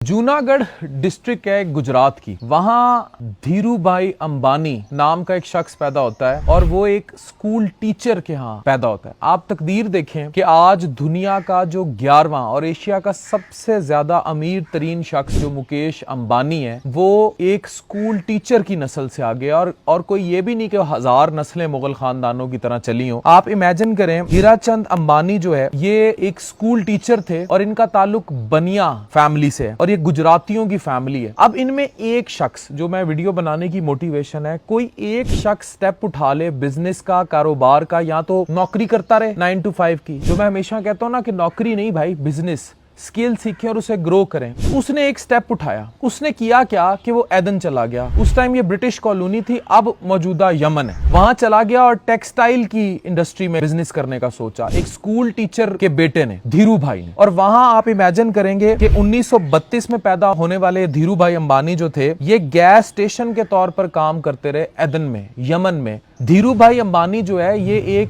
Junagadh district है गुजरात की। वहां धीरूभाई अंबानी नाम का एक शख्स पैदा होता है और वो एक स्कूल टीचर के यहाँ पैदा होता है। आप तकदीर देखें कि आज दुनिया का जो 11वां और एशिया का सबसे ज्यादा अमीर तरीन शख्स जो मुकेश अंबानी है वो एक स्कूल टीचर की नस्ल से आ गया। और कोई ये भी नहीं कि 1000 नस्लें मुगल खानदानों की तरह चली हो। आप इमेजिन करें, हीराचंद अंबानी जो है ये एक स्कूल टीचर थे और इनका ताल्लुक बनिया फैमिली से है और ये गुजरातियों की फैमिली है। अब इनमें एक शख्स, जो मैं वीडियो बनाने की मोटिवेशन है, कोई एक शख्स स्टेप उठा ले बिजनेस का, कारोबार का, या तो नौकरी करता रहे 9 to 5 की, जो मैं हमेशा कहता हूं ना कि नौकरी नहीं भाई, बिजनेस स्किल सीखें और उसे ग्रो करें। उसने एक स्टेप उठाया। उसने किया क्या कि वो एदन चला गया। उस टाइम ये ब्रिटिश कॉलोनी थी, अब मौजूदा यमन है। वहां चला गया और टेक्सटाइल की इंडस्ट्री में बिजनेस करने का सोचा, एक स्कूल टीचर के बेटे ने, धीरूभाई ने। और वहां आप इमेजिन करेंगे कि 1932 में पैदा होने वाले धीरूभाई अंबानी जो थे, ये गैस स्टेशन के तौर पर काम करते रहे एदन में, यमन में। धीरूभाई अंबानी जो है ये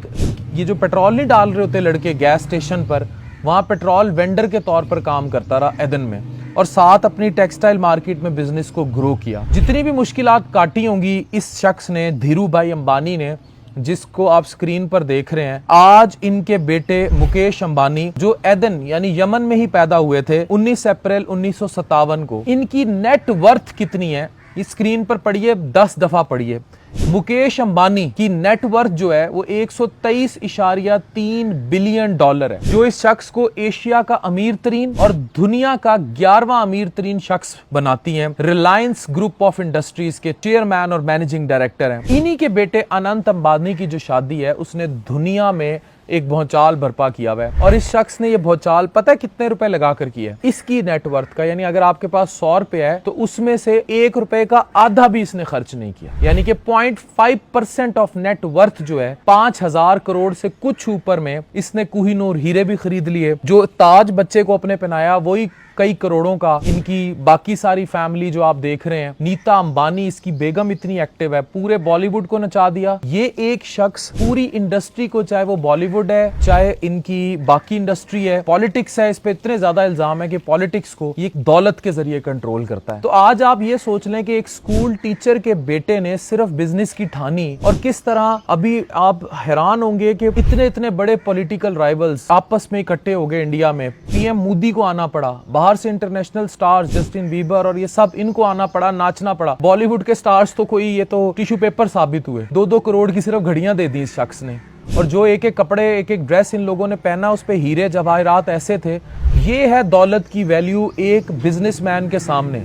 जो पेट्रोल नहीं डाल रहे होते लड़के गैस स्टेशन पर, वहां पेट्रोल वेंडर के तौर पर काम करता रहा एदन में, और साथ अपनी टेक्सटाइल मार्केट में बिजनेस को ग्रो किया। जितनी भी मुश्किलात काटी होंगी इस शख्स ने, धीरूभाई अंबानी ने, जिसको आप स्क्रीन पर देख रहे हैं, आज इनके बेटे मुकेश अंबानी जो एदन यानी यमन में ही पैदा हुए थे 19 अप्रैल 1957 को, इनकी नेट वर्थ कितनी है इस स्क्रीन पर पढ़िए, 10 दफा पढ़िए। मुकेश अंबानी की नेटवर्थ जो है वो 123.3 बिलियन डॉलर है, जो इस शख्स को एशिया का अमीर तरीन और दुनिया का 11वां अमीर तरीन शख्स बनाती हैं। रिलायंस ग्रुप ऑफ इंडस्ट्रीज के चेयरमैन और मैनेजिंग डायरेक्टर हैं। इन्हीं के बेटे अनंत अंबानी की जो शादी है उसने दुनिया में एक भौचाल बर्पा किया हुआ है। और इस शख्स ने ये भौचाल पता है कितने रुपए लगा कर किया इसकी नेटवर्थ का, यानी अगर आपके पास 100 रुपए है तो उसमें से 1 रुपए का आधा भी इसने खर्च नहीं किया, यानी कि 0.5% ऑफ नेटवर्थ जो है 5000 करोड़ से कुछ ऊपर में इसने कोहिनूर हीरे भी खरीद लिए। जो ताज बच्चे को अपने पहनाया वही कई करोड़ों का। इनकी बाकी सारी फैमिली जो आप देख रहे हैं, नीता अंबानी, इसकी बेगम इतनी एक्टिव है, पूरे बॉलीवुड को नचा दिया। ये एक शख्स पूरी इंडस्ट्री को, चाहे वो बॉलीवुड है चाहे इनकी बाकी इंडस्ट्री है, पॉलिटिक्स है, इस पे इतने ज्यादा इल्जाम है कि पॉलिटिक्स को ये दौलत के जरिए कंट्रोल करता है। तो आज आप ये सोच लें कि एक स्कूल टीचर के बेटे ने सिर्फ बिजनेस की ठानी, और किस तरह अभी आप हैरान होंगे कि इतने इतने बड़े पॉलिटिकल राइवल्स आपस में इकट्ठे हो गए। इंडिया में पीएम मोदी को आना पड़ा, बाहर से इंटरनेशनल स्टार्स जस्टिन बीबर और ये सब, इनको आना पड़ा, नाचना पड़ा। बॉलीवुड के स्टार्स तो कोई ये तो टिश्यू पेपर साबित हुए। 2-2 करोड़ की सिर्फ घड़ियां दे दी इस शख्स ने, और जो एक एक कपड़े, एक एक ड्रेस इन लोगों ने पहना उस पे हीरे जवाहरात ऐसे थे। ये है दौलत की वैल्यू एक बिजनेसमैन के सामने।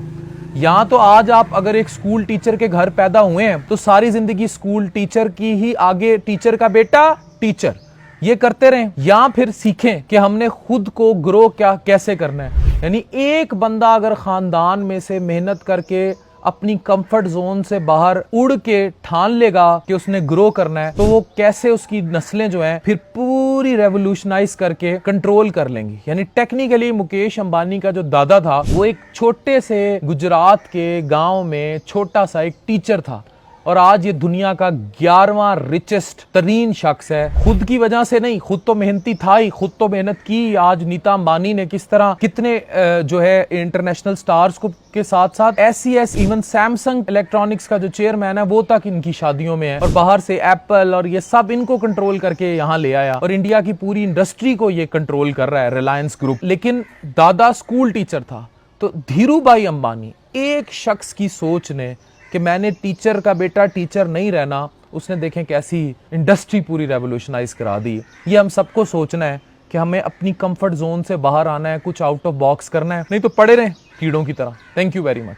यहाँ तो आज आप अगर एक स्कूल टीचर के घर पैदा हुए हैं तो सारी जिंदगी स्कूल टीचर की ही, आगे टीचर का बेटा टीचर, ये करते रहें, या फिर सीखें कि हमने खुद को ग्रो कैसे करना है। यानी एक बंदा अगर खानदान में से मेहनत करके अपनी कंफर्ट जोन से बाहर उड़ के ठान लेगा कि उसने ग्रो करना है, तो वो कैसे उसकी नस्लें जो हैं फिर पूरी रेवोल्यूशनाइज करके कंट्रोल कर लेंगी। यानी टेक्निकली मुकेश अंबानी का जो दादा था वो एक छोटे से गुजरात के गांव में छोटा सा एक टीचर था, और आज ये दुनिया का 11वां रिचेस्ट तरीन शख्स है। खुद की वजह से नहीं, खुद तो मेहनती था ही, खुद तो मेहनत की। आज नीता अंबानी ने किस तरह कितने जो है इंटरनेशनल स्टार्स को के साथ साथ SES, इवन सैमसंग इलेक्ट्रॉनिक्स का जो चेयरमैन है वो तक इनकी शादियों में है, और बाहर से एप्पल और ये सब इनको कंट्रोल करके यहाँ ले आया, और इंडिया की पूरी इंडस्ट्री को ये कंट्रोल कर रहा है, रिलायंस ग्रुप। लेकिन दादा स्कूल टीचर था। तो धीरूभाई अंबानी, एक शख्स की सोच ने कि मैंने टीचर का बेटा टीचर नहीं रहना, उसने देखें कैसी इंडस्ट्री पूरी रेवोल्यूशनाइज करा दी। ये हम सबको सोचना है कि हमें अपनी कंफर्ट जोन से बाहर आना है, कुछ आउट ऑफ बॉक्स करना है, नहीं तो पड़े रहें कीड़ों की तरह। Thank you very much.